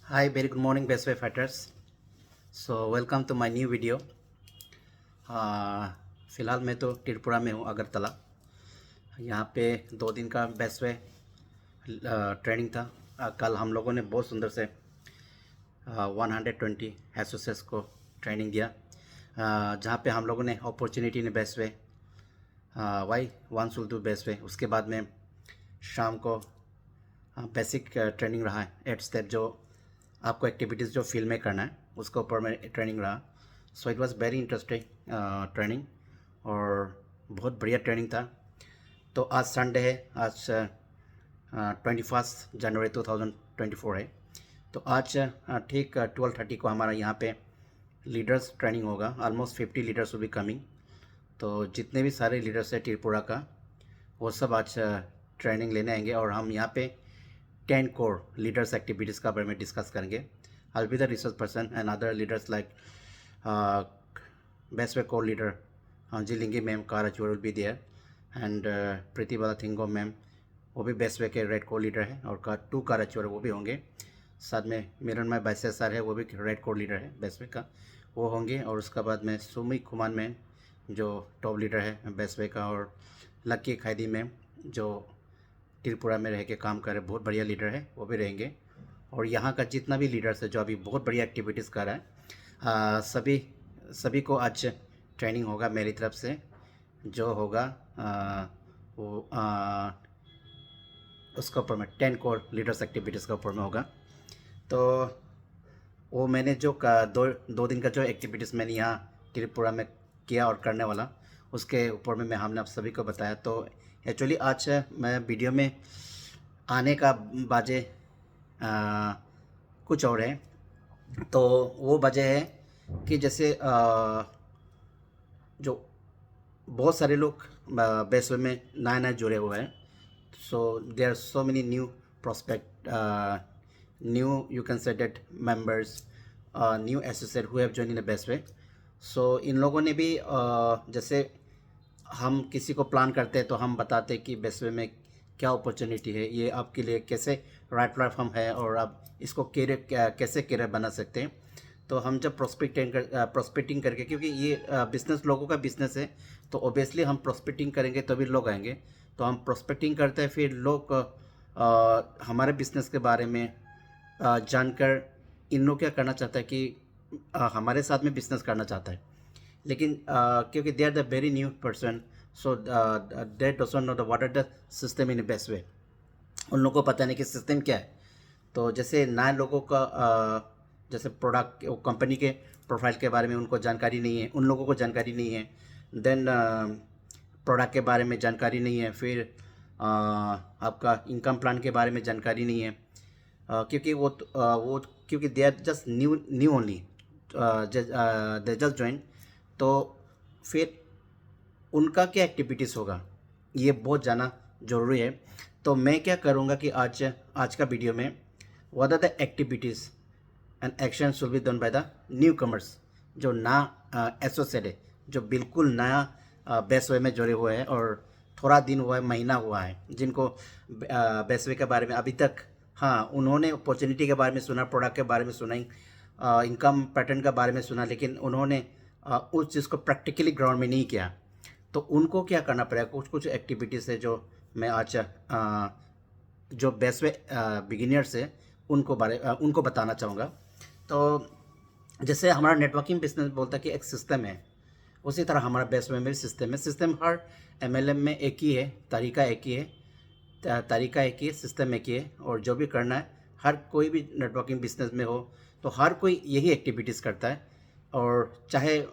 Hi, very good morning, Best Way Fighters. So, welcome to my new video. फ़िलहाल मैं तो त्रिपुरा में हूँ, अगरतला। यहाँ पे 2 दिन का बेस्ट वे ट्रेनिंग था। कल हम लोगों ने बहुत सुंदर से 120 एसोसिएट्स को ट्रेनिंग दिया, जहाँ पे हम लोगों ने अपॉर्चुनिटी ने best way why one should do best way. उसके बाद में शाम को बेसिक ट्रेनिंग रहा है, 8 स्टेप जो आपको एक्टिविटीज़ जो फील्ड में करना है उसके ऊपर में ट्रेनिंग रहा। So it was very interesting training और बहुत बढ़िया ट्रेनिंग था। तो आज संडे है, आज 21 जनवरी 2024 है। तो आज ठीक 12:30 को हमारा यहाँ पे लीडर्स ट्रेनिंग होगा। Almost 50 leaders will be coming. तो जितने भी सारे लीडर्स हैं त्रिपुरा का, वो सब आज ट्रेनिंग लेने आएंगे और हम यहाँ पे 10 कोर लीडर्स एक्टिविटीज़ का बारे में डिस्कस करेंगे। I be the research person and other leaders like Best Way core leader जिलिंगी मैम, कारचूर will be there and Pritibala Thingo ma'am, वो भी बेस्ट वे के रेड कोर लीडर है, और टू कारचूर वो भी होंगे। साथ में मिरन माई बैसे सर है, वो भी रेड कोर लीडर है बेस्ट वे का, वो होंगे। और उसके बाद में सुमी खुमान मैम जो टॉप लीडर है बेस्ट वे का, और लक्की खैदी मैम जो त्रिपुरा में रह के काम कर रहे, बहुत बढ़िया लीडर है, वो भी रहेंगे। और यहाँ का जितना भी लीडर्स है जो अभी बहुत बढ़िया एक्टिविटीज़ कर रहा है, सभी को आज ट्रेनिंग होगा मेरी तरफ से, जो होगा वो उसके ऊपर में 10 कोर लीडर्स एक्टिविटीज़ के ऊपर में होगा। तो वो मैंने जो दो दिन का जो एक्टिविटीज़ मैंने यहाँ त्रिपुरा में किया और करने वाला, उसके ऊपर में हमने आप सभी को बताया। तो एक्चुअली आज मैं वीडियो में आने का बाजे कुछ और है। तो वो वजह है कि जैसे जो बहुत सारे लोग बेस्ट वे में नए नए जुड़े हुए हैं। So there are so many new prospect, new you can say date members, new associate who have join in the best Way. So इन लोगों ने भी जैसे हम किसी को प्लान करते हैं तो हम बताते हैं कि बेस्ट वे में क्या अपॉर्चुनिटी है, ये आपके लिए कैसे राइट प्लेटफॉर्म है, और आप इसको कैरियर कैसे कैरियर बना सकते हैं। तो हम जब प्रोस्पेक्टिंग करके, क्योंकि ये बिज़नेस लोगों का बिज़नेस है, तो ऑब्वियसली हम प्रोस्पेक्टिंग करेंगे तभी लोग आएंगे। तो हम प्रोस्पेक्टिंग करते हैं, फिर लोग हमारे बिज़नेस के बारे में जानकर इन लोग क्या करना चाहता है कि हमारे साथ में बिज़नेस करना चाहता है, लेकिन क्योंकि they are the very new person, so they don't know the what are the system in best way. उन लोगों को पता नहीं कि सिस्टम क्या है। तो जैसे नए लोगों का जैसे प्रोडक्ट कंपनी के प्रोफाइल के बारे में उनको जानकारी नहीं है, उन लोगों को जानकारी नहीं है। देन प्रोडक्ट के बारे में जानकारी नहीं है, फिर आपका इनकम प्लान के बारे में जानकारी नहीं है, क्योंकि वो क्योंकि they are just new only, they just join. तो फिर उनका क्या एक्टिविटीज़ होगा, ये बहुत जाना ज़रूरी है। तो मैं क्या करूँगा कि आज का वीडियो में what are the activities and action should be done by the newcomers, जो ना एसोसिएट है, जो बिल्कुल नया बेस्ट वे में जुड़े हुए हैं और थोड़ा दिन हुआ है, महीना हुआ है, जिनको बेस्ट वे के बारे में अभी तक, हाँ, उन्होंने अपॉर्चुनिटी के बारे में सुना, प्रोडक्ट के बारे में सुना, इनकम पैटर्न के बारे में सुना, लेकिन उन्होंने उस चीज़ को प्रैक्टिकली ग्राउंड में नहीं किया। तो उनको क्या करना पड़ेगा, कुछ कुछ एक्टिविटीज़ है जो मैं आज जो बेस्ट वे बिगिनर्स है उनको बताना चाहूँगा। तो जैसे हमारा नेटवर्किंग बिजनेस बोलता है कि एक सिस्टम है, उसी तरह हमारा बेस्ट वे में भी सिस्टम है। सिस्टम हर MLM में एक ही है, तरीका एक ही है, सिस्टम एक ही है। और जो भी करना है, हर कोई भी नेटवर्किंग बिजनेस में हो तो हर कोई यही एक्टिविटीज़ करता है। और चाहे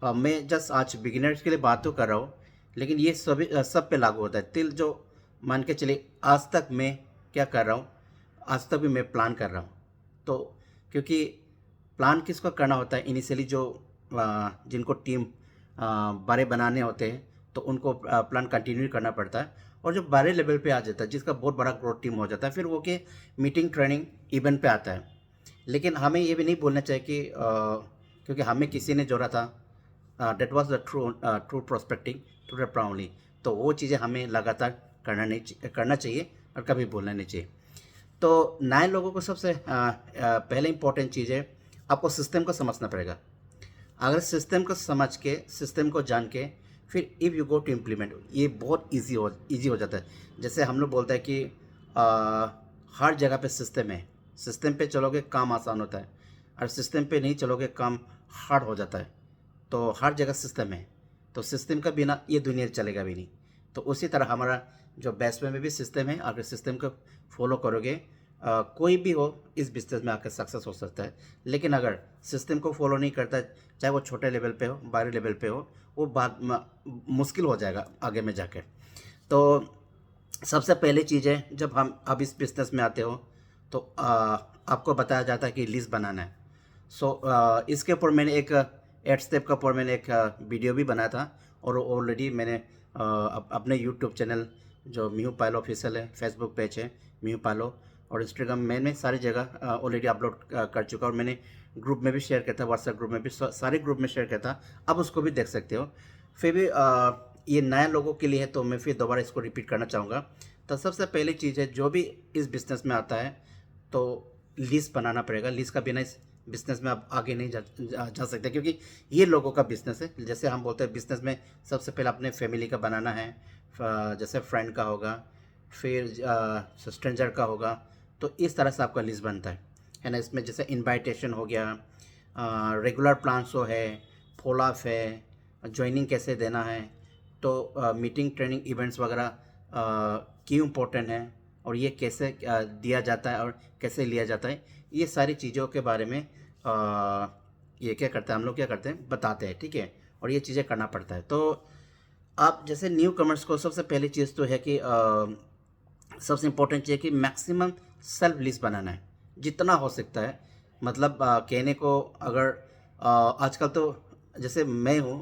मैं जस्ट आज बिगिनर्स के लिए बात तो कर रहा हूँ, लेकिन ये सभी सब पे लागू होता है। तिल जो मान के चलिए, आज तक मैं क्या कर रहा हूँ, आज तक भी मैं प्लान कर रहा हूँ। तो क्योंकि प्लान किसको करना होता है, इनिशियली जो जिनको टीम बड़े बनाने होते हैं तो उनको प्लान कंटिन्यू करना पड़ता है। और जो बड़े लेवल पे आ जाता है, जिसका बहुत बड़ा ग्रोथ टीम हो जाता है, फिर वो के मीटिंग ट्रेनिंग इवेंट पे आता है। लेकिन हमें ये भी नहीं बोलना चाहिए कि क्योंकि हमें किसी ने जोड़ा था, that was the true prospecting to the प्राउनली, तो वो चीज़ें हमें लगातार करना चाहिए और कभी बोलना नहीं चाहिए। तो नए लोगों को सबसे पहले इम्पोर्टेंट चीज़ है, आपको सिस्टम को समझना पड़ेगा। अगर सिस्टम को समझ के, सिस्टम को जान के, फिर if you go to implement, ये बहुत इजी हो जाता है। जैसे हम लोग बोलते हैं कि हर जगह पे सिस्टम है, सिस्टम पे चलोगे काम आसान होता है, और सिस्टम पे नहीं चलोगे काम हार्ड हो जाता है। तो हर जगह सिस्टम है, तो सिस्टम का बिना ये दुनिया चलेगा भी नहीं। तो उसी तरह हमारा जो बेस्ट वे में भी सिस्टम है, अगर सिस्टम को फॉलो करोगे, कोई भी हो इस बिजनेस में आकर सक्सेस हो सकता है। लेकिन अगर सिस्टम को फॉलो नहीं करता, चाहे वो छोटे लेवल पे हो, बड़े लेवल पे हो, वो बात मुश्किल हो जाएगा आगे में जाके। तो सबसे पहली चीज़ है, जब हम अब इस बिजनेस में आते हो तो आपको बताया जाता है कि लिस्ट बनाना है। इसके ऊपर मैंने एक 8 स्टेप का ऊपर मैंने एक वीडियो भी बनाया था, और ऑलरेडी मैंने अपने यूट्यूब चैनल जो म्यू पायलो ऑफिशियल है, फेसबुक पेज है म्यू पायलो, और इंस्टाग्राम मैंने सारी जगह ऑलरेडी अपलोड कर चुका, और मैंने ग्रुप में भी शेयर किया था, व्हाट्सएप ग्रुप में भी, सारे ग्रुप में शेयर किया था। अब उसको भी देख सकते हो। फिर भी ये नए लोगों के लिए है, तो मैं फिर दोबारा इसको रिपीट करना चाहूँगा। तो सबसे पहली चीज़ है, जो भी इस बिज़नेस में आता है तो लिस्ट बनाना पड़ेगा। लिस्ट का बिना इस बिज़नेस में आप आगे नहीं जा सकते, क्योंकि ये लोगों का बिज़नेस है। जैसे हम बोलते हैं बिज़नेस में सबसे पहले अपने फैमिली का बनाना है, जैसे फ्रेंड का होगा, फिर स्ट्रेंजर का होगा। तो इस तरह से आपका लिस्ट बनता है ना। इसमें जैसे इनवाइटेशन हो गया, रेगुलर प्लान्स है, फॉलो अप है, ज्वाइनिंग कैसे देना है, तो मीटिंग, ट्रेनिंग, इवेंट्स वगैरह क्यों इम्पोर्टेंट है, और ये कैसे दिया जाता है और कैसे लिया जाता है, ये सारी चीज़ों के बारे में ये क्या करते हैं, हम लोग क्या करते हैं, बताते हैं, ठीक है। और ये चीज़ें करना पड़ता है। तो आप जैसे न्यू कमर्स को सबसे पहली चीज़ तो है कि सबसे इम्पोर्टेंट चीज़ है कि मैक्सिमम सेल्फ लिस्ट बनाना है जितना हो सकता है। मतलब कहने को अगर आजकल तो जैसे मैं हूँ,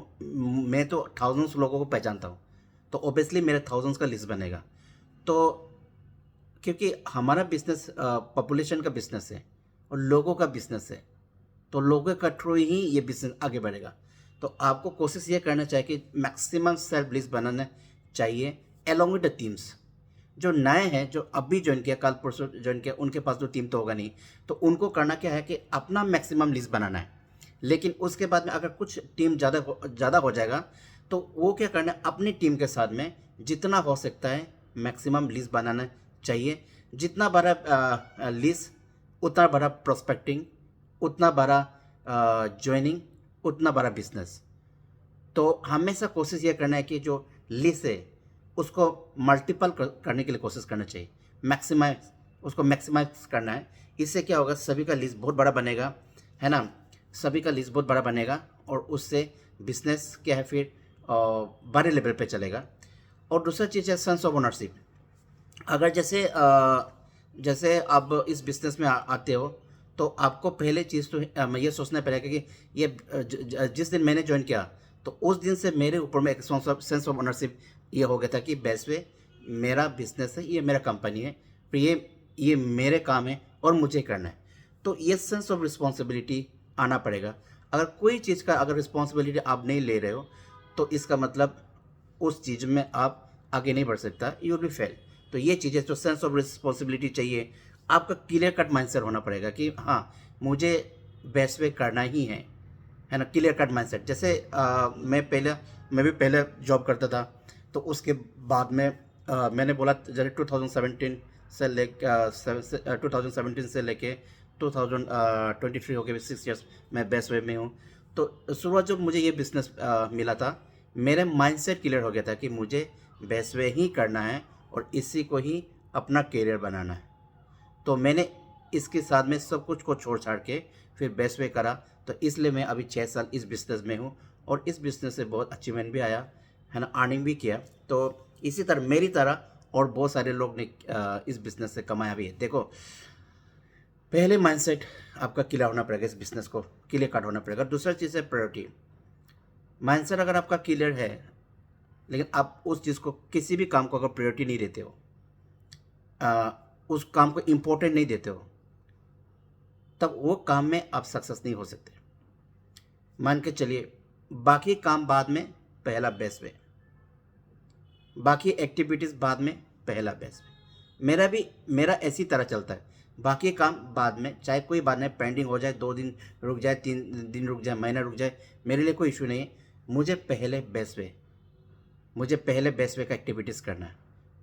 मैं तो थाउजेंड्स लोगों को पहचानता हूँ, तो ऑब्वियसली मेरे थाउजेंड्स का लिस्ट बनेगा। तो क्योंकि हमारा बिजनेस पॉपुलेशन का बिजनेस है और लोगों का बिजनेस है, तो लोगों का थ्रू ही ये बिजनेस आगे बढ़ेगा। तो आपको कोशिश ये करना चाहिए कि मैक्सिमम सेल्फ लिस्ट बनाना चाहिए अलॉन्ग विद द टीम्स। जो नए हैं, जो अभी ज्वाइन किया, कल परसों ज्वाइन किया, उनके पास तो टीम तो होगा नहीं, तो उनको करना क्या है कि अपना मैक्सिमम लिस्ट बनाना है। लेकिन उसके बाद में अगर कुछ टीम ज़्यादा हो जाएगा, तो वो क्या करना है, अपनी टीम के साथ में जितना हो सकता है मैक्सिमम लिस्ट बनाना चाहिए। जितना बड़ा लिस्ट, उतना बड़ा प्रोस्पेक्टिंग, उतना बड़ा ज्वाइनिंग, उतना बड़ा बिजनेस। तो हमेशा कोशिश ये करना है कि जो लिस्ट है उसको मल्टीपल करने के लिए कोशिश करना चाहिए, मैक्सिमाइज करना है। इससे क्या होगा, सभी का लिस्ट बहुत बड़ा बनेगा, है ना, सभी का लिस्ट बहुत बड़ा बनेगा, और उससे बिजनेस क्या है फिर बड़े लेवल पे चलेगा। और दूसरा चीज़ है सेंस ऑफ ओनरशिप। अगर जैसे आप इस बिजनेस में आते हो, तो आपको पहले चीज़ तो ये सोचना पड़ेगा कि ये जिस दिन मैंने ज्वाइन किया, तो उस दिन से मेरे ऊपर में एक सेंस ऑफ ओनरशिप ये हो गया था कि बेस्टवे मेरा बिजनेस है, ये मेरा कंपनी है, तो ये मेरे काम है और मुझे करना है। तो ये सेंस ऑफ रिस्पॉन्सिबिलिटी आना पड़ेगा। अगर कोई चीज़ का अगर रिस्पॉन्सिबिलिटी आप नहीं ले रहे हो, तो इसका मतलब उस चीज़ में आप आगे नहीं बढ़ सकता, यू विल बी फेल। तो ये चीज़ें, जो सेंस ऑफ रिस्पॉन्सिबिलिटी चाहिए, आपका क्लियर कट माइंडसेट होना पड़ेगा कि हाँ, मुझे बेस्ट वे करना ही है ना, क्लियर कट माइंडसेट। जैसे मैं भी पहले जॉब करता था, तो उसके बाद में मैंने बोला जैसे 2017 से लेके 2017 से लेके 2023 हो गए, 6 ईयर्स मैं बेस्ट वे में हूँ। तो शुरुआत जब मुझे ये बिज़नेस मिला था, मेरे माइंडसेट क्लियर हो गया था कि मुझे बेस्ट वे ही करना है और इसी को ही अपना करियर बनाना है। तो मैंने इसके साथ में सब कुछ को छोड़ छाड़ के फिर बेस्ट वे करा। तो इसलिए मैं अभी 6 साल इस बिज़नेस में हूँ, और इस बिज़नेस से बहुत अचीवमेंट भी आया, है ना, अर्निंग भी किया। तो इसी तरह मेरी तरह और बहुत सारे लोग ने इस बिज़नेस से कमाया भी है। देखो, पहले माइंडसेट आपका क्लियर होना पड़ेगा, इस बिज़नेस को क्लियर कट होना पड़ेगा। दूसरा चीज़ है प्रायोरिटी। माइंडसेट अगर आपका क्लियर है, लेकिन आप उस चीज़ को, किसी भी काम को अगर प्रायोरिटी नहीं देते हो, उस काम को इम्पोर्टेंट नहीं देते हो, तब वो काम में आप सक्सेस नहीं हो सकते। मान के चलिए, बाकी काम बाद में, पहला बेस्ट वे, बाकी एक्टिविटीज़ बाद में, पहला बेस्ट वे। मेरा ऐसी तरह चलता है। बाकी काम बाद में, चाहे कोई बात नहीं, पेंडिंग हो जाए, 2 दिन रुक जाए, 3 दिन रुक जाए, महीना रुक जाए, मेरे लिए कोई इशू नहीं है। मुझे पहले बेस्ट वे का एक्टिविटीज़ करना है।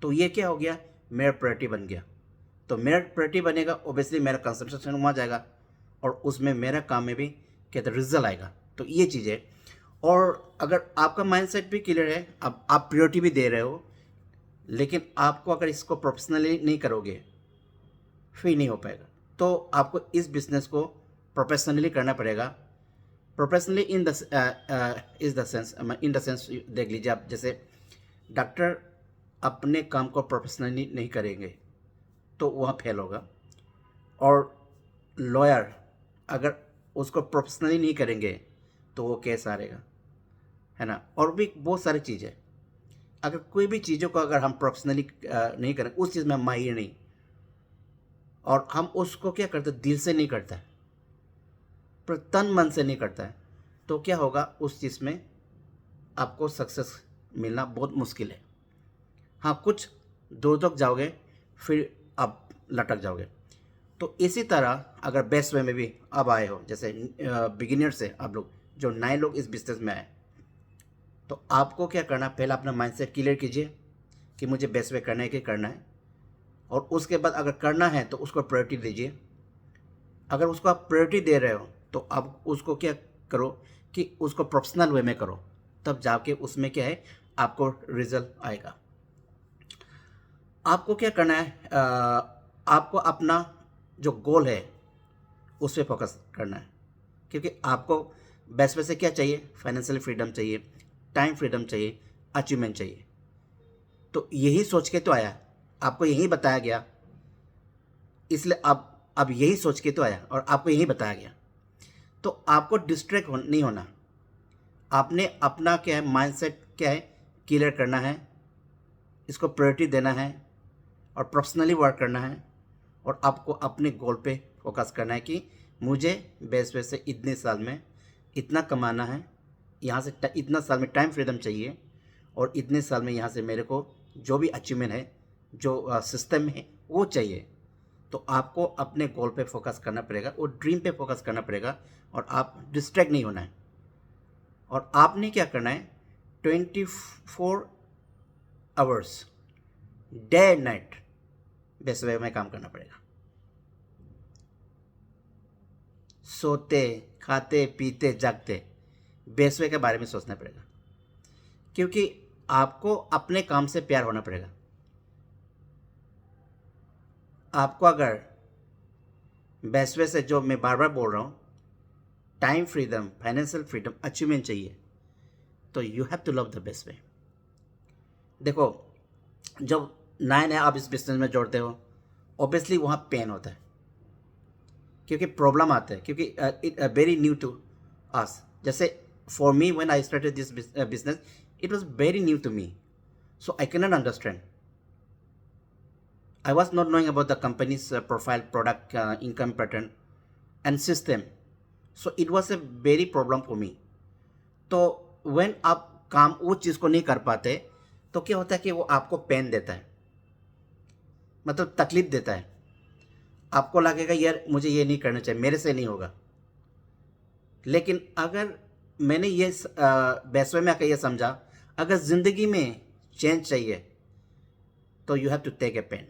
तो ये क्या हो गया, मेरा प्रायोरिटी बन गया। तो मेरा प्रायोरिटी बनेगा, ओबियसली मेरा कंसंट्रेशन वहाँ जाएगा और उसमें मेरा काम में भी कहते रिजल्ट आएगा। तो ये चीज़ है। और अगर आपका माइंडसेट भी क्लियर है, अब आप प्रायोरिटी भी दे रहे हो, लेकिन आपको अगर इसको प्रोफेशनली नहीं करोगे फिर नहीं हो पाएगा। तो आपको इस बिज़नेस को प्रोफेशनली करना पड़ेगा। प्रोफेशनली इन द सेंस देख लीजिए आप, जैसे डॉक्टर अपने काम को प्रोफेशनली नहीं करेंगे तो वह फेल होगा, और लॉयर अगर उसको प्रोफेशनली नहीं करेंगे तो वो केस हारेगा, है ना। और भी बहुत सारी चीज़ें, अगर कोई भी चीज़ों को अगर हम प्रोफेशनली नहीं करें, उस चीज़ में हम माहिर नहीं, और हम उसको क्या करते, दिल से नहीं करता है, पर तन मन से नहीं करता है, तो क्या होगा, उस चीज़ में आपको सक्सेस मिलना बहुत मुश्किल है। हाँ, कुछ दूर तक जाओगे फिर आप लटक जाओगे। तो इसी तरह अगर बेस्ट वे में भी अब आए हो, जैसे बिगिनर से आप लोग जो नए लोग इस बिज़नेस में आए, तो आपको क्या करना, पहले अपना माइंडसेट क्लियर कीजिए कि मुझे बेस्ट वे करना है कि करना है, और उसके बाद अगर करना है तो उसको प्रायोरिटी दीजिए। अगर उसको आप प्रायोरिटी दे रहे हो तो आप उसको क्या करो कि उसको प्रोफेशनल वे में करो, तब जाके उसमें क्या है, आपको रिजल्ट आएगा। आपको क्या करना है, आपको अपना जो गोल है उस पर फोकस करना है, क्योंकि आपको बेस्ट वे से क्या चाहिए, फाइनेंशियल फ्रीडम चाहिए, टाइम फ्रीडम चाहिए, अचीवमेंट चाहिए। तो यही सोच के तो आया, आपको यही बताया गया, इसलिए अब यही सोच के तो आया और आपको यही बताया गया। तो आपको डिस्ट्रैक्ट नहीं होना, आपने अपना क्या है, माइंडसेट क्या है, क्लियर करना है, इसको प्रायोरिटी देना है और प्रोफेशनली वर्क करना है, और आपको अपने गोल पे फोकस करना है कि मुझे बेस्ट वे से इतने साल में इतना कमाना है, यहाँ से इतना साल में टाइम फ्रीडम चाहिए, और इतने साल में यहाँ से मेरे को जो भी अचीवमेंट है, जो सिस्टम है वो चाहिए। तो आपको अपने गोल पे फोकस करना पड़ेगा, वो ड्रीम पे फोकस करना पड़ेगा, और आप डिस्ट्रैक्ट नहीं होना है। और आपने क्या करना है, 24 hours day and night best way में काम करना पड़ेगा। सोते खाते पीते जागते बेस्ट वे के बारे में सोचना पड़ेगा, क्योंकि आपको अपने काम से प्यार होना पड़ेगा। आपको अगर बेस्ट वे से, जो मैं बार बार बोल रहा हूँ, time freedom, financial freedom, achievement चाहिए, तो you have to love the best way. देखो, जब नया नया आप इस बिजनेस में जोड़ते हो, ऑब्वियसली वहाँ पेन होता है, क्योंकि प्रॉब्लम आते हैं, क्योंकि it very new to us. जैसे for me when I started this business, it was very new to me, so I cannot understand. I was not knowing about the company's profile, product, income pattern and system. So it was a very problem for me. तो when आप काम उस चीज़ को नहीं कर पाते, तो क्या होता है कि वो आपको पेन देता है, मतलब तकलीफ देता है। आपको लगेगा यार मुझे ये नहीं करना चाहिए, मेरे से नहीं होगा। लेकिन अगर मैंने ये बेस्ट वे में आकर ये समझा, अगर ज़िंदगी में चेंज चाहिए तो you have to take a pain.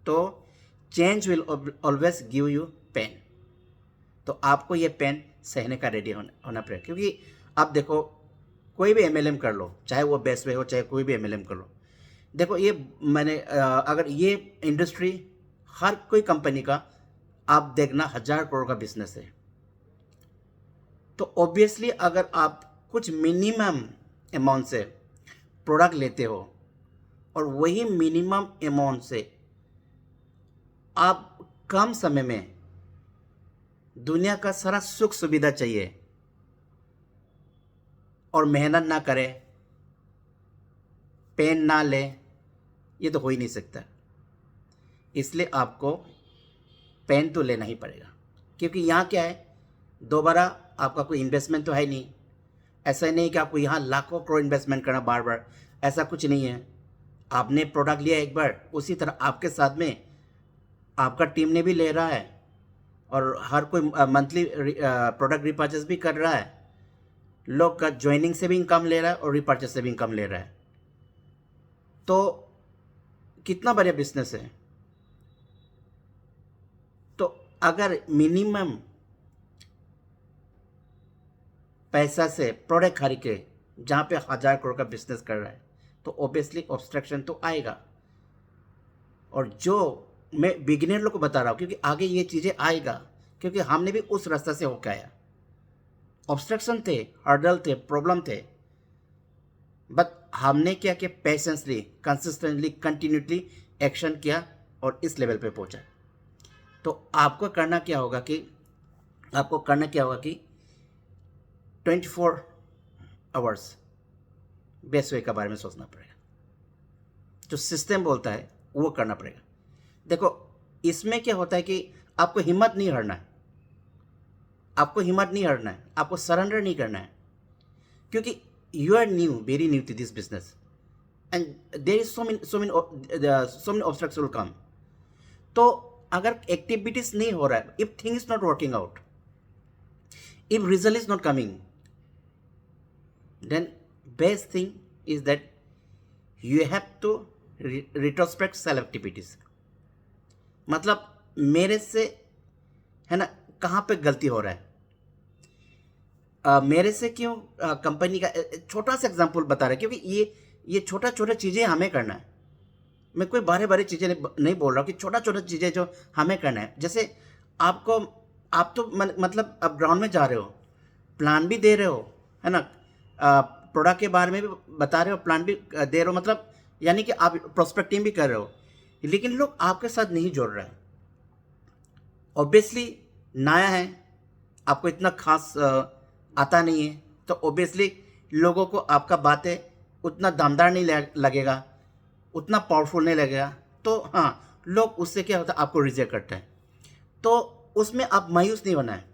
तो change will always give you pain. तो आपको ये पेन सहने का रेडी होना पड़ेगा, क्योंकि आप देखो, कोई भी एमएलएम कर लो, चाहे वो बेस्ट वे हो, चाहे कोई भी एमएलएम कर लो। देखो, ये मैंने अगर ये इंडस्ट्री, हर कोई कंपनी का आप देखना 1000 करोड़ का बिजनेस है। तो ऑब्वियसली अगर आप कुछ मिनिमम अमाउंट से प्रोडक्ट लेते हो, और वही मिनिमम अमाउंट से आप कम समय में दुनिया का सारा सुख सुविधा चाहिए और मेहनत ना करें, पेन ना ले, ये तो हो ही नहीं सकता। इसलिए आपको पेन तो लेना ही पड़ेगा, क्योंकि यहाँ क्या है, दोबारा आपका कोई इन्वेस्टमेंट तो है नहीं। ऐसा ही नहीं कि आपको यहाँ लाखों करोड़ इन्वेस्टमेंट करना बार बार, ऐसा कुछ नहीं है। आपने प्रोडक्ट लिया एक बार, उसी तरह आपके साथ में आपका टीम ने भी ले रहा है और हर कोई मंथली प्रोडक्ट रिपर्चेस भी कर रहा है, लोग का ज्वाइनिंग से भी इनकम ले रहा है और रिपर्चेस से भी इनकम ले रहा है, तो कितना बढ़िया बिजनेस है। तो अगर मिनिमम पैसा से प्रोडक्ट खरीद के जहाँ पे 1000 करोड़ का बिजनेस कर रहा है तो ऑब्वियसली ऑब्स्ट्रक्शन तो आएगा। और जो मैं बिगिनर लोग को बता रहा हूँ क्योंकि आगे ये चीज़ें आएगा, क्योंकि हमने भी उस रास्ते से होकर आया। ऑब्स्ट्रक्शन थे, हर्डल थे, प्रॉब्लम थे, बट हमने क्या किया, पेशेंसली, कंसिस्टेंटली, कंटिन्यूसली एक्शन किया और इस लेवल पे पहुंचा। तो आपको करना क्या होगा कि 24 आवर्स बेस्ट वे के बारे में सोचना पड़ेगा। जो सिस्टम बोलता है वो करना पड़ेगा। देखो इसमें क्या होता है कि आपको हिम्मत नहीं हारना है, आपको सरेंडर नहीं करना है, क्योंकि you are new, very new to this business and there is so many obstruction will come. तो अगर एक्टिविटीज नहीं हो रहा है, if thing is not working out, if result is not coming, then best thing is that you have to retrospect self activities। मतलब मेरे से है ना कहाँ पे गलती हो रहा है, मेरे से क्यों कंपनी का छोटा सा एग्जांपल बता रहा है, क्योंकि ये छोटा छोटा चीज़ें हमें करना है। मैं कोई बारे बारे चीज़ें नहीं बोल रहा हूँ कि छोटा छोटा चीज़ें जो हमें करना है। जैसे आप तो मतलब आप ग्राउंड में जा रहे हो, प्लान भी दे रहे हो, है ना, प्रोडक्ट के बारे में भी बता रहे हो, प्लान भी दे रहे हो, मतलब यानी कि आप प्रोस्पेक्टिंग भी कर रहे हो, लेकिन लोग आपके साथ नहीं जोड़ रहे हैं। ऑब्वियसली नया है, आपको इतना खास आता नहीं है, तो ऑब्वियसली लोगों को आपका बातें उतना दमदार नहीं लगेगा, उतना पावरफुल नहीं लगेगा। तो हाँ, लोग उससे क्या होता है, आपको रिजेक्ट करते हैं। तो उसमें आप मायूस नहीं होना है,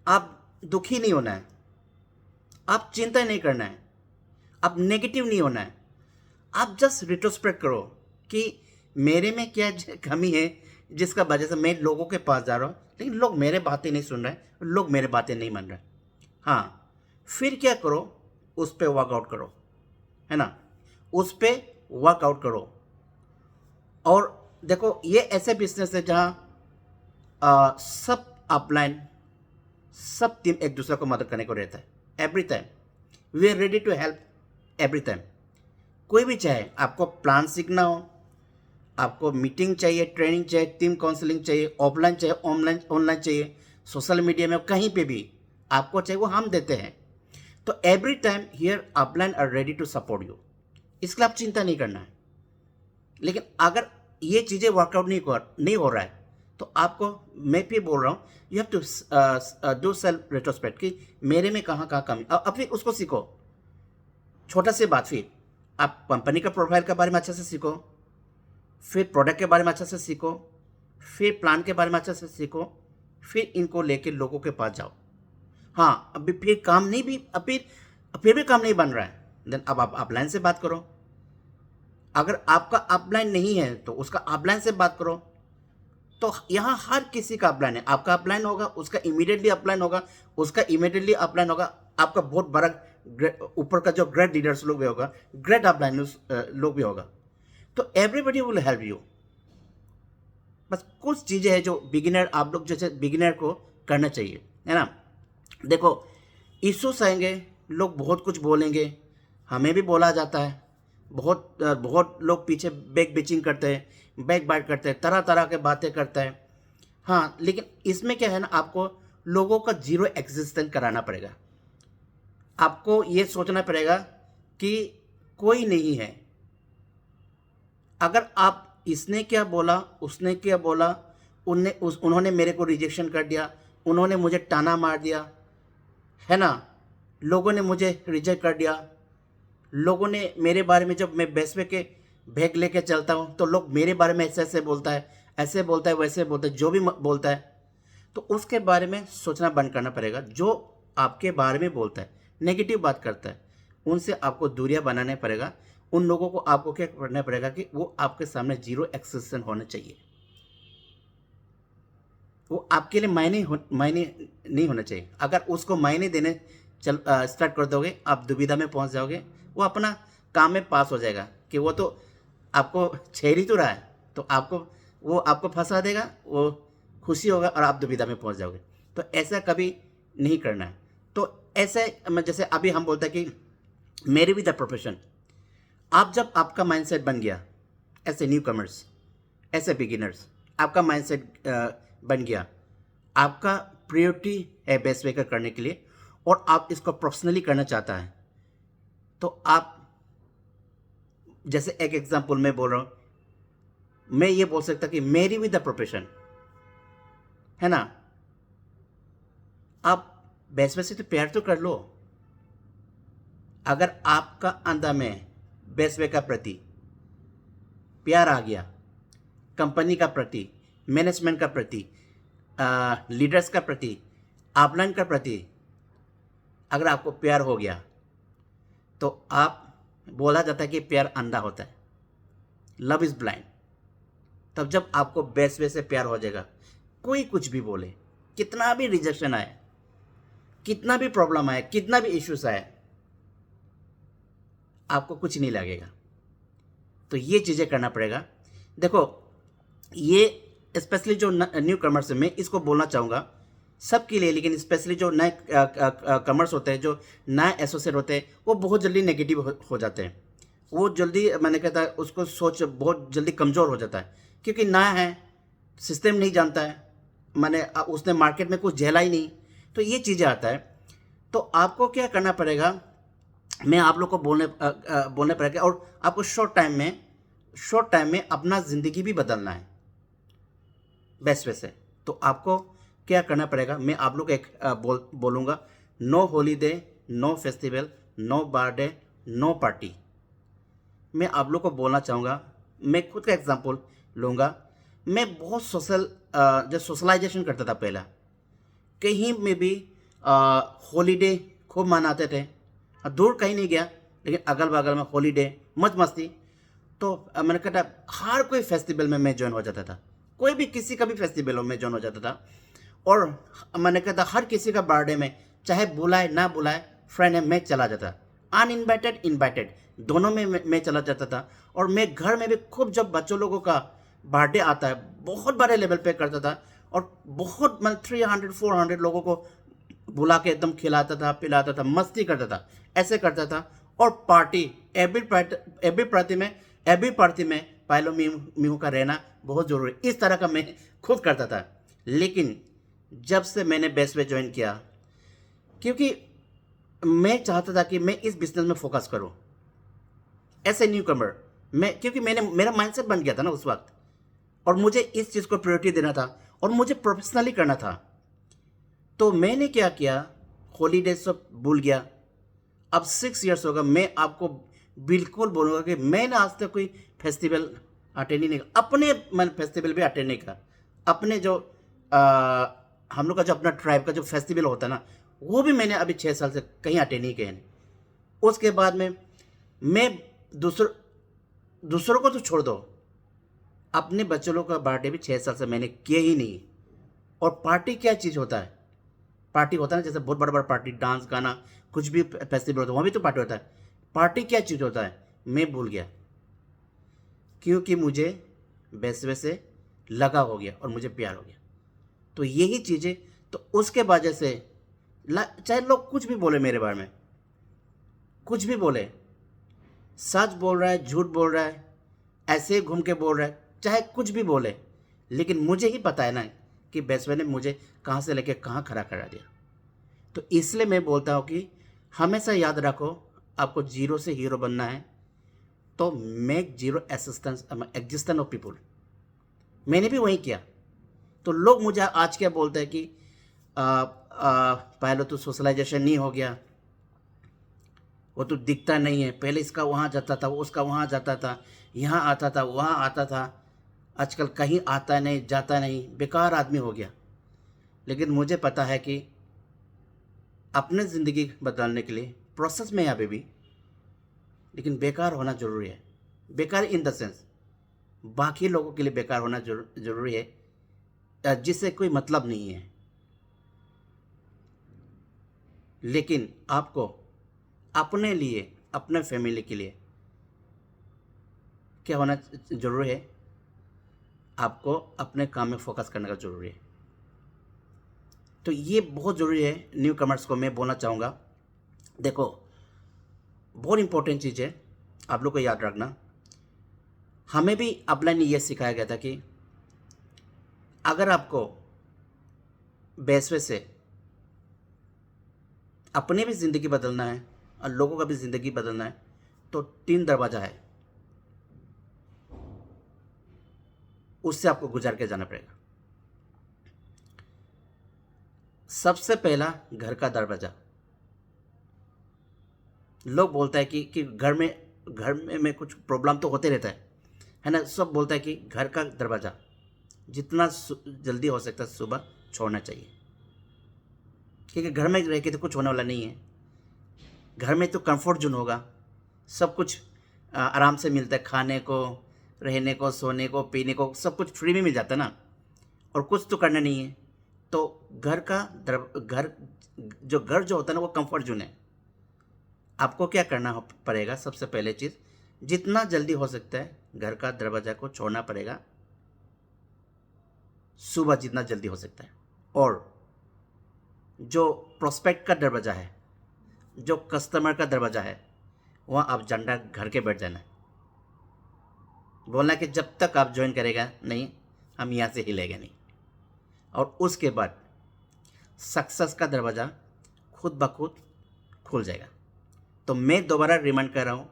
आप दुखी नहीं होना है, आप चिंता नहीं करना है, आप नेगेटिव नहीं होना है। आप जस्ट रिट्रोस्पेक्ट करो कि मेरे में क्या कमी है जिसका वजह से मैं लोगों के पास जा रहा हूँ, लेकिन लोग मेरे बातें नहीं सुन रहे, लोग मेरे बातें नहीं मान रहे। हाँ, फिर क्या करो, उस पर वर्कआउट करो, है ना, उस पर वर्कआउट करो। और देखो ये ऐसे बिजनेस है जहाँ सब अपलाइन, सब टीम एक दूसरे को मदद करने को रहता है। Every time we are ready to help, every time. कोई भी चाहे, आपको प्लान सीखना हो, आपको मीटिंग चाहिए, ट्रेनिंग चाहिए, टीम काउंसलिंग चाहिए, ऑफलाइन चाहिए, ऑनलाइन चाहिए, सोशल मीडिया में, कहीं पे भी आपको चाहिए वो हम देते हैं। तो every time here upline are ready to support you, इसके लिए आप चिंता नहीं करना है। लेकिन अगर ये चीज़ें वर्कआउट नहीं हो रहा है तो आपको, मैं भी बोल रहा हूँ, you have to do self retrospect कि मेरे में कहाँ कमी, अब फिर उसको सीखो। छोटा सी बात, फिर आप कंपनी का प्रोफाइल के बारे में अच्छे से सीखो, फिर प्रोडक्ट के बारे में अच्छे से सीखो, फिर प्लान के बारे में अच्छे से सीखो, फिर इनको लेके लोगों के पास जाओ। हाँ, अभी फिर काम नहीं भी, फिर भी काम नहीं बन रहा है, देन अब आप अपलाइन से बात करो। अगर आपका अपलाइन नहीं है तो उसका अपलाइन से बात करो। तो यहाँ हर किसी का अपलाइन है, आपका अपलाइन होगा, उसका इमीडिएटली अपलाइन होगा, उसका इमीडिएटली अपलाइन होगा, आपका बहुत बड़ा ऊपर का जो ग्रेट लीडर्स लोग भी होगा, ग्रेट अपलाइन लोग भी होगा। तो एवरीबडी विल हेल्प यू। बस कुछ चीज़ें हैं जो बिगिनर, आप लोग जैसे बिगिनर को करना चाहिए, है ना। देखो इश्यूज आएंगे, लोग बहुत कुछ बोलेंगे, हमें भी बोला जाता है, बहुत लोग पीछे बैक बिचिंग करते हैं, बैक बाइट करते हैं, तरह तरह के बातें करते हैं। हाँ, लेकिन इसमें क्या है ना, आपको लोगों का जीरो एग्जिस्टेंस कराना पड़ेगा। आपको ये सोचना पड़ेगा कि कोई नहीं है। अगर आप इसने क्या बोला, उसने क्या बोला, उन्होंने मेरे को रिजेक्शन कर दिया, उन्होंने मुझे ताना मार दिया, है ना, लोगों ने मुझे रिजेक्ट कर दिया, लोगों ने मेरे बारे में, जब मैं बेसवे के बैग लेके चलता हूँ तो लोग मेरे बारे में ऐसे ऐसे बोलता है, ऐसे बोलता है, वैसे बोलता है, जो भी बोलता है, तो उसके बारे में सोचना बंद करना पड़ेगा। जो आपके बारे में बोलता है, नेगेटिव बात करता है, उनसे आपको दूरियां बनाने पड़ेगा, उन लोगों को आपको क्या करना पड़ेगा कि वो आपके सामने जीरो एक्सेशन होना चाहिए। वो आपके लिए मायने नहीं होना चाहिए। अगर उसको मायने देने स्टार्ट कर दोगे, आप दुविधा में पहुंच जाओगे। वो अपना काम में पास हो जाएगा कि वो तो आपको छेड़ ही तो रहा है, तो वो आपको फंसा देगा, वो खुशी होगा और आप दुविधा में पहुंच जाओगे। तो ऐसा कभी नहीं करना है। तो ऐसे जैसे अभी हम बोलते हैं कि मेरी भी द प्रोफेशन, आप जब आपका माइंडसेट बन गया, ऐसे न्यू कमर्स, ऐसे बिगिनर्स, आपका माइंडसेट बन गया, आपका प्रायोरिटी है बेस्ट वेकर करने के लिए और आप इसको प्रोफेशनली करना चाहता है, तो आप जैसे एक एग्जांपल मैं बोल रहा हूँ, मैं ये बोल सकता कि मेरी भी द प्रोफेशन है ना, आप बेस्ट वे से तो प्यार तो कर लो। अगर आपका अंदर में बेस्ट वे का प्रति प्यार आ गया, कंपनी का प्रति, मैनेजमेंट का प्रति, लीडर्स का प्रति, अपलाइन का प्रति अगर आपको प्यार हो गया, तो आप बोला जाता है कि प्यार अंधा होता है, लव इज़ ब्लाइंड। तब जब आपको बेस्ट वे से प्यार हो जाएगा, कोई कुछ भी बोले, कितना भी रिजेक्शन आए, कितना भी प्रॉब्लम आए, कितना भी इश्यूज आए, आपको कुछ नहीं लगेगा। तो ये चीज़ें करना पड़ेगा। देखो, ये स्पेशली जो न्यू कमर्स है, मैं इसको बोलना चाहूँगा सबके लिए, लेकिन स्पेशली जो नए कमर्स होते हैं, जो नए एसोसिएट होते हैं, वो बहुत जल्दी नेगेटिव हो जाते हैं। वो जल्दी, मैंने कहता है, उसको सोच बहुत जल्दी कमज़ोर हो जाता है, क्योंकि नया है, सिस्टम नहीं जानता है, मैंने उसने मार्केट में कुछ झेला ही नहीं, तो ये चीज़ें आता है। तो आपको क्या करना पड़ेगा, मैं आप लोग को बोलने पड़ेगा, और आपको शॉर्ट टाइम में अपना ज़िंदगी भी बदलना है बेस्ट वे से। तो आपको क्या करना पड़ेगा, मैं आप लोग को एक बोलूँगा, no holiday, no festival, no birthday, no party. मैं आप लोग को बोलना चाहूँगा, मैं खुद का एग्जांपल लूँगा। मैं बहुत जो सोशलाइजेशन करता था पहला, कहीं में भी हॉलीडे खूब मनाते थे, दूर कहीं नहीं गया, लेकिन अगल बगल में हॉलीडे, मौज मस्ती। तो मैंने कहा हर कोई फेस्टिवल में मैं ज्वाइन हो जाता था, कोई भी किसी का भी फेस्टिवल में ज्वाइन हो जाता था। और मैंने कहा हर किसी का बर्थडे में, चाहे बुलाए ना बुलाए, फ्रेंड है, मैं चला जाता, अनइनवाइटेड इनवाइटेड दोनों में मैं चला जाता था। और मैं घर में भी खूब, जब बच्चों लोगों का बर्थडे आता है, बहुत बड़े लेवल पे करता था, और बहुत, मतलब 300-400 लोगों को बुला के एकदम खिलाता था, पिलाता था, मस्ती करता था, ऐसे करता था। और पार्टी, एवरी पार्टी में पायलो मीहू का रहना बहुत ज़रूरी, इस तरह का मैं खुद करता था। लेकिन जब से मैंने बेस्ट वे ज्वाइन किया, क्योंकि मैं चाहता था कि मैं इस बिजनेस में फोकस करूं एज ए न्यू कमर, क्योंकि मेरा माइंडसेट बन गया था ना उस वक्त, और मुझे इस चीज़ को प्रायोरिटी देना था और मुझे प्रोफेशनली करना था। तो मैंने क्या किया, हॉलीडे सब भूल गया। अब 6 इयर्स होगा, मैं आपको बिल्कुल बोलूँगा कि मैंने आज तक कोई फेस्टिवल अटेंड ही नहीं किया, अपने मन फेस्टिवल भी अटेंड नहीं किया। अपने जो हम लोग का जो अपना ट्राइब का जो फेस्टिवल होता है ना, वो भी मैंने अभी 6 साल से कहीं अटेंड नहीं किए हैं। उसके बाद में मैं दूसरों को तो छोड़ दो, अपने बच्चों लोग का बर्थडे भी 6 साल से मैंने किया ही नहीं। और पार्टी क्या चीज़ होता है, पार्टी होता है ना, जैसे बहुत बड़ा बड़ा पार्टी, डांस गाना, कुछ भी फेस्टिवल होता है, वहाँ भी तो पार्टी होता है। पार्टी क्या चीज़ होता है मैं भूल गया, क्योंकि मुझे बेस्ट वे से लगा हो गया और मुझे प्यार हो गया। तो यही चीज़ें, तो उसके वजह से चाहे लोग कुछ भी बोले मेरे बारे में, कुछ भी बोले, सच बोल रहा है, झूठ बोल रहा है, ऐसे घूम के बोल रहा है, चाहे कुछ भी बोले, लेकिन मुझे ही पता है ना कि बेस्ट वे ने मुझे कहाँ से लेके कहाँ खड़ा करा दिया। तो इसलिए मैं बोलता हूँ कि हमेशा याद रखो, आपको जीरो से हीरो बनना है, तो make zero existence of people. मैंने भी वही किया। तो लोग मुझे आज क्या बोलते हैं कि पहले तो सोशलाइजेशन नहीं हो गया, वो तो दिखता नहीं है, पहले इसका वहाँ जाता था, वो उसका वहाँ जाता था, यहाँ आता था, वहाँ आता था, आजकल कहीं आता नहीं, जाता नहीं, बेकार आदमी हो गया। लेकिन मुझे पता है कि अपने ज़िंदगी बदलने के लिए प्रोसेस में अभी भी लेकिन बेकार होना ज़रूरी है। बेकार इन द सेंस बाकी लोगों के लिए बेकार होना ज़रूरी है, जिससे कोई मतलब नहीं है। लेकिन आपको अपने लिए, अपने फैमिली के लिए क्या होना ज़रूरी है? आपको अपने काम में फोकस करने का ज़रूरी है। तो ये बहुत ज़रूरी है। न्यू कमर्स को मैं बोलना चाहूँगा, देखो बहुत इम्पोर्टेंट चीज़ है, आप लोग को याद रखना। हमें भी अपलाइन ये सिखाया गया था कि अगर आपको बेसवे से अपनी भी ज़िंदगी बदलना है और लोगों का भी ज़िंदगी बदलना है तो 3 दरवाज़ा है, उससे आपको गुजार के जाना पड़ेगा। सबसे पहला घर का दरवाज़ा। लोग बोलता है कि घर में कुछ प्रॉब्लम तो होते रहता है ना। सब बोलता है कि घर का दरवाज़ा जितना जल्दी हो सकता है सुबह छोड़ना चाहिए, क्योंकि घर में रह के तो कुछ होने वाला नहीं है। घर में तो कंफर्ट जोन होगा, सब कुछ आराम से मिलता है, खाने को, रहने को, सोने को, पीने को, सब कुछ फ्री में मिल जाता है ना, और कुछ तो करना नहीं है। तो घर जो होता है ना वो कंफर्ट जोन है। आपको क्या करना पड़ेगा? सबसे पहले चीज़, जितना जल्दी हो सकता है घर का दरवाज़ा को छोड़ना पड़ेगा, सुबह जितना जल्दी हो सकता है। और जो प्रोस्पेक्ट का दरवाज़ा है, जो कस्टमर का दरवाज़ा है, वहाँ आप झंडा घर के बैठ जाना है। बोलना कि जब तक आप ज्वाइन करेगा नहीं, हम यहाँ से हिलेगा नहीं। और उसके बाद सक्सेस का दरवाज़ा खुद ब खुद खुल जाएगा। तो मैं दोबारा रिमाइंड कर रहा हूँ,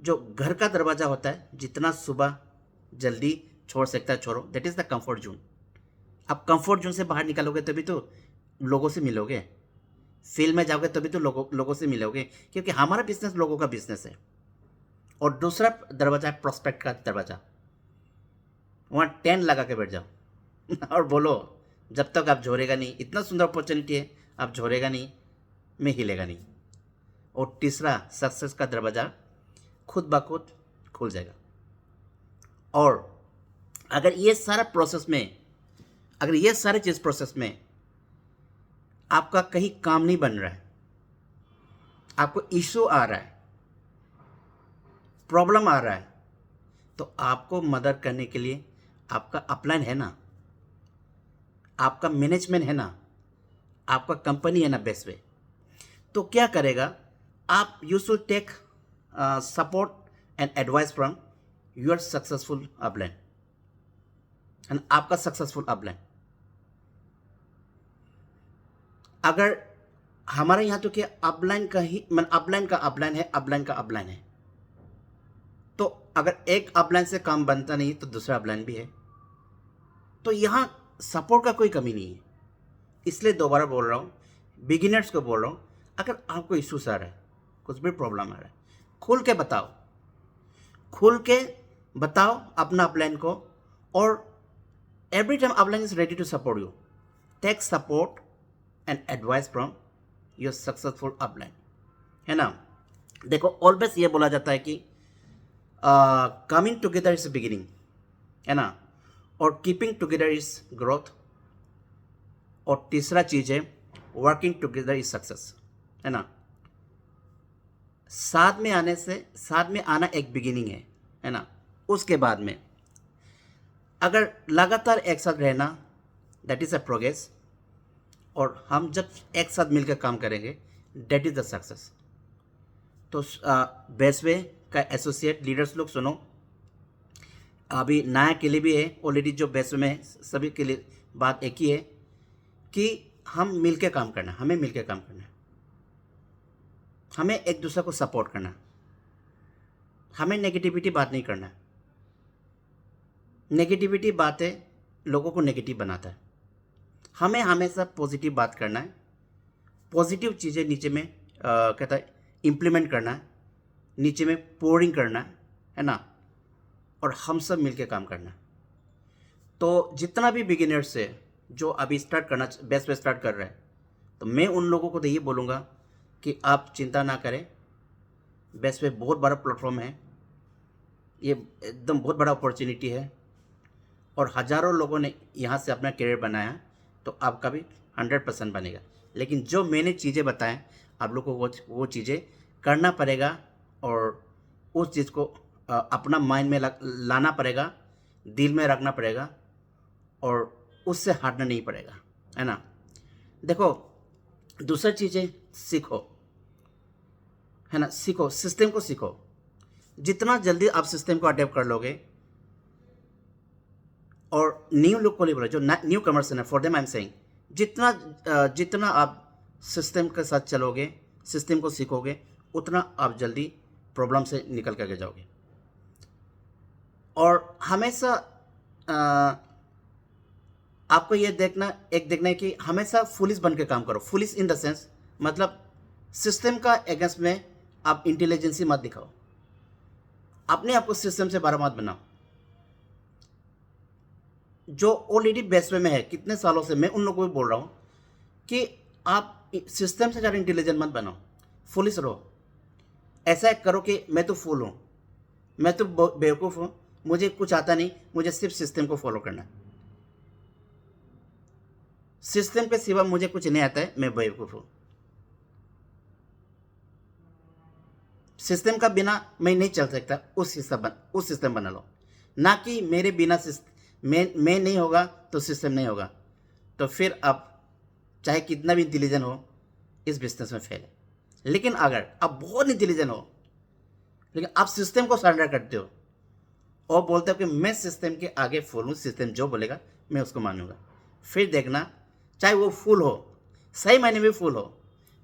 जो घर का दरवाज़ा होता है जितना सुबह जल्दी छोड़ सकता है छोड़ो, that is the comfort zone. आप कंफर्ट जोन से बाहर निकलोगे तभी तो लोगों से मिलोगे, फील्ड में जाओगे तभी तो लोगों से मिलोगे, क्योंकि हमारा बिजनेस लोगों का बिजनेस है। और दूसरा दरवाज़ा है प्रोस्पेक्ट का दरवाज़ा। वहाँ 10 लगा के बैठ जाओ और बोलो जब तक आप झोरेगा नहीं, इतना सुंदर अपॉर्चुनिटी है, आप झोरेगा नहीं, मैं हिलेगा नहीं। और तीसरा सक्सेस का दरवाज़ा खुद ब खुद खुल जाएगा। और अगर ये सारा प्रोसेस में, अगर ये सारे चीज़ प्रोसेस में आपका कहीं काम नहीं बन रहा है, आपको इशू आ रहा है, प्रॉब्लम आ रहा है, तो आपको मदद करने के लिए आपका अपलाइन है ना, आपका मैनेजमेंट है ना, आपका कंपनी है ना बेसवे। तो क्या करेगा? आप you should take support and advice from your successful upline and आपका सक्सेसफुल अपलाइन। अगर हमारे यहाँ तो क्या अपलाइन का ही अपलाइन का अपलाइन है, अपलाइन का अपलाइन है। तो अगर एक अपलाइन से काम बनता नहीं तो दूसरा अपलाइन भी है। तो यहाँ सपोर्ट का कोई कमी नहीं है। इसलिए दोबारा बोल रहा हूँ, बिगिनर्स को बोल रहा हूँ, अगर आपको इश्यूज आ रहा है, कुछ भी प्रॉब्लम आ रहा है, खुल के बताओ, खुल के बताओ अपना अपलाइन को। और every time upline is ready to support you. Take support and advice from your successful upline, है ना। देखो ऑलवेज ये बोला जाता है कि कमिंग टुगेदर इज बिगिनिंग, है ना, और कीपिंग टुगेदर इज ग्रोथ। और तीसरा चीज है वर्किंग टुगेदर इज सक्सेस, है ना। साथ में आना एक बिगिनिंग है ना। उसके बाद में अगर लगातार एक साथ रहना, दैट इज अ प्रोग्रेस। और हम जब एक साथ मिलकर काम करेंगे, दैट इज द सक्सेस। तो बेसवे का एसोसिएट लीडर्स लोग सुनो, अभी नया के लिए भी है, ऑलरेडी जो बेसवे में सभी के लिए बात एक ही है कि हम मिलकर काम करना, हमें मिलकर काम करना है, हमें एक दूसरे को सपोर्ट करना, हमें नेगेटिविटी बात नहीं करना। नेगेटिविटी बातें लोगों को नेगेटिव बनाता है। हमें हमेशा पॉजिटिव बात करना है, पॉजिटिव चीज़ें नीचे में कहता है इम्प्लीमेंट करना है, नीचे में पोरिंग करना है ना, और हम सब मिलके काम करना है। तो जितना भी बिगिनर्स है जो अभी स्टार्ट करना, बेस्ट पे स्टार्ट कर रहे हैं, तो मैं उन लोगों को तो ये बोलूँगा कि आप चिंता ना करें, बेस्ट वे बहुत बड़ा प्लेटफॉर्म है, ये एकदम बहुत बड़ा अपॉर्चुनिटी है और हज़ारों लोगों ने यहाँ से अपना करियर बनाया, तो आपका भी 100% बनेगा। लेकिन जो मैंने चीज़ें बताएं आप लोग को वो चीज़ें करना पड़ेगा और उस चीज़ को अपना माइंड में लाना पड़ेगा, दिल में रखना पड़ेगा और उससे हटना नहीं पड़ेगा, है ना। देखो, दूसरी चीज़ें सीखो, है ना, सीखो, सिस्टम को सीखो। जितना जल्दी आप सिस्टम को अडेप्ट कर लोगे, और न्यू लोग को नहीं बोला, जो न्यू कमर्स है, for them I am saying, जितना आप सिस्टम के साथ चलोगे, सिस्टम को सीखोगे, उतना आप जल्दी प्रॉब्लम से निकल करके जाओगे। और हमेशा आपको ये देखना है कि हमेशा फुलिश बन के काम करो। फुलिश इन द सेंस, मतलब सिस्टम का अगेंस्ट में आप इंटेलिजेंसी मत दिखाओ, अपने आप को सिस्टम से बारा मत बनाओ। जो ऑलरेडी बेस्ट वे में है कितने सालों से, मैं उन लोगों को भी बोल रहा हूँ कि आप सिस्टम से ज़्यादा इंटेलिजेंट मत बनाओ, फुलिश रहो। ऐसा करो कि मैं तो फूल हूँ, मैं तो बेवकूफ़ हूँ, मुझे कुछ आता नहीं, मुझे सिर्फ सिस्टम को फॉलो करना है, सिस्टम के सिवा मुझे कुछ नहीं आता है, मैं बेवकूफ़ हूँ, सिस्टम का बिना मैं नहीं चल सकता, उस सिस्टम बना लो। ना कि मेरे बिना मैं नहीं होगा तो सिस्टम नहीं होगा। तो फिर आप चाहे कितना भी इंटेलिजेंट हो, इस बिजनेस में फेल है। लेकिन अगर आप बहुत इंटेलिजेंट हो, लेकिन आप सिस्टम को सरेंडर करते हो और बोलते हो कि मैं सिस्टम के आगे फूल हूँ, सिस्टम जो बोलेगा मैं उसको मानूंगा, फिर देखना, चाहे वो फूल हो, सही मायने में फूल हो,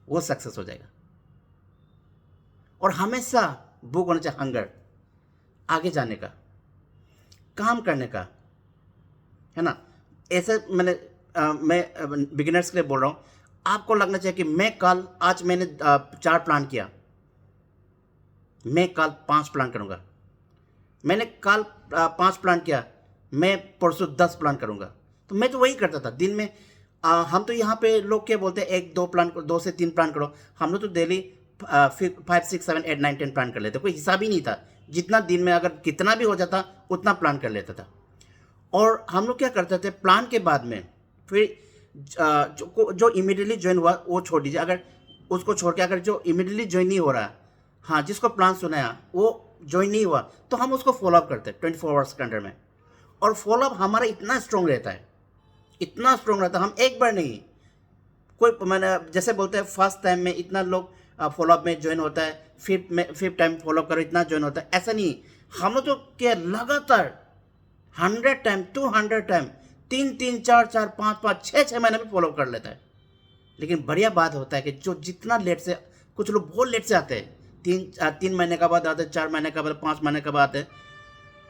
वो सक्सेस हो जाएगा। और हमेशा भूख होना चाहिए, हंगर, आगे जाने का, काम करने का, है ना। ऐसे मैं बिगिनर्स के लिए बोल रहा हूँ, आपको लगना चाहिए कि आज मैंने 4 प्लान किया, मैं कल 5 प्लान करूँगा, मैंने कल 5 प्लान किया, मैं परसों 10 प्लान करूँगा। तो मैं तो वही करता था दिन में। हम तो यहाँ पे लोग क्या बोलते हैं, 1-2 प्लान, 2 से 3 प्लान करो। हम लोग तो डेली 5, 6, 7, 8, 9, 10 प्लान कर लेते, कोई हिसाब ही नहीं था। जितना दिन में अगर कितना भी हो जाता उतना प्लान कर लेता था। और हम लोग क्या करते थे, प्लान के बाद में फिर जो इमीडिएटली ज्वाइन हुआ वो छोड़ दीजिए, अगर उसको छोड़ के अगर जो इमीडिएटली ज्वाइन नहीं हो रहा, हाँ, जिसको प्लान सुनाया वो ज्वाइन नहीं हुआ, तो हम उसको फॉलोअप करते हैं 24 आवर्स के अंडर में। और फॉलोअप हमारा इतना स्ट्रॉन्ग रहता है, इतना स्ट्रॉन्ग रहता है, हम एक बार नहीं, कोई मैंने जैसे बोलते हैं फर्स्ट टाइम में इतना लोग फॉलोअप में ज्वाइन होता है, फिफ्थ टाइम फॉलोअप करो इतना ज्वाइन होता है, ऐसा नहीं। हम लोग तो क्या लगातार 100 टाइम, 200 टाइम, 3-3, 4-4, 5-5, 6-6 महीने में फॉलो कर लेता है। लेकिन बढ़िया बात होता है कि जो जितना लेट से, कुछ लोग बहुत लेट से आते हैं, 3 महीने का बाद आते हैं, 4 महीने का बाद, 5 महीने का बाद आते हैं,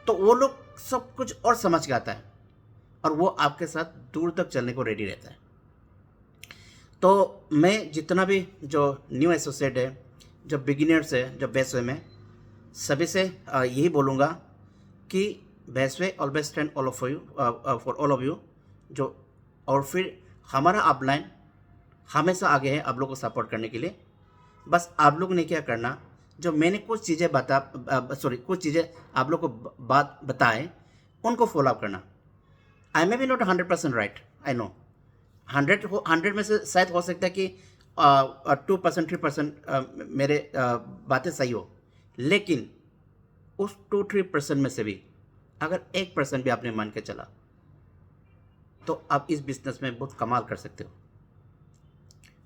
तो वो लोग सब कुछ और समझ के आता है और वो आपके साथ दूर तक चलने को रेडी रहता है। तो मैं जितना भी जो न्यू एसोसिएट है, जो बिगिनर्स है, जो बेस्ट वे में, सभी से यही बोलूँगा कि best way always stand all of you, for all of you. जो और फिर हमारा अपलाइन हमेशा आगे है आप लोग को सपोर्ट करने के लिए। बस आप लोग ने क्या करना, जो मैंने कुछ चीज़ें कुछ चीज़ें आप लोग को बात बताए, उनको फॉलोअप करना। I may be not 100% right, I know 100 में से शायद हो सकता है कि 2%, 3% मेरे बातें सही हो, लेकिन उस 2-3% में से भी अगर 1% भी आपने मान के चला, तो आप इस बिजनेस में बहुत कमाल कर सकते हो।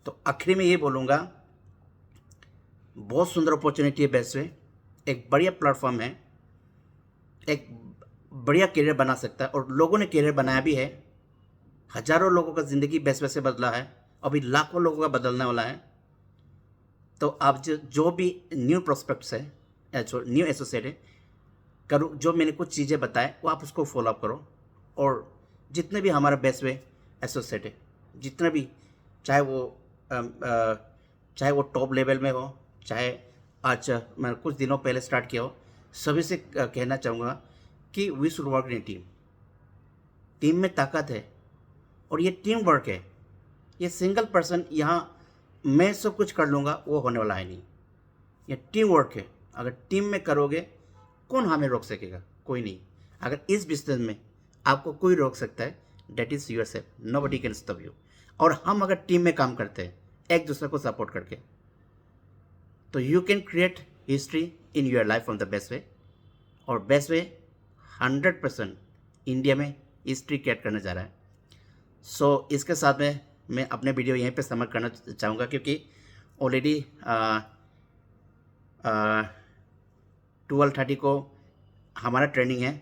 तो आखिर में ये बोलूँगा, बहुत सुंदर अपॉर्चुनिटी है बेस्ट वे, एक बढ़िया प्लेटफॉर्म है, एक बढ़िया करियर बना सकता है और लोगों ने करियर बनाया भी है। हजारों लोगों का ज़िंदगी बेस्ट वे से बदला है, अभी लाखों लोगों का बदलने वाला है। तो आप जो भी न्यू प्रोस्पेक्ट्स है, न्यू एसोसिएट है, करो, जो मैंने कुछ चीज़ें बताए वो आप उसको फॉलोअप करो। और जितने भी हमारा बेस्ट वे एसोसिएट है, जितने भी, चाहे वो टॉप लेवल में हो, चाहे आज मैं कुछ दिनों पहले स्टार्ट किया हो, सभी से कहना चाहूँगा कि we should work in team. Team में ताकत है और ये टीम वर्क है। ये सिंगल पर्सन यहाँ मैं सब कुछ कर लूँगा वो होने वाला है नहीं। ये टीम वर्क है। अगर टीम में करोगे, कौन हमें रोक सकेगा? कोई नहीं। अगर इस बिजनेस में आपको कोई रोक सकता है, that is yourself, nobody can stop you. और हम अगर टीम में काम करते हैं एक दूसरे को सपोर्ट करके, तो you can create history in your life on the best way. और बेस्ट वे 100% इंडिया में हिस्ट्री क्रिएट करने जा रहा है। सो इसके साथ में मैं अपने वीडियो यहीं पे समाप्त करना चाहूँगा, क्योंकि ऑलरेडी 12:30 को हमारा ट्रेनिंग है,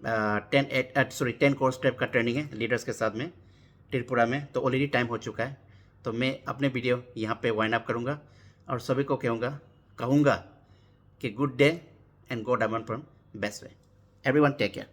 10 कोर्स टाइप का ट्रेनिंग है लीडर्स के साथ में त्रिपुरा में। तो ऑलरेडी टाइम हो चुका है, तो मैं अपने वीडियो यहाँ पे वाइंड अप करूँगा और सभी को कहूँगा कि good day and go diamond from best way. Everyone take care.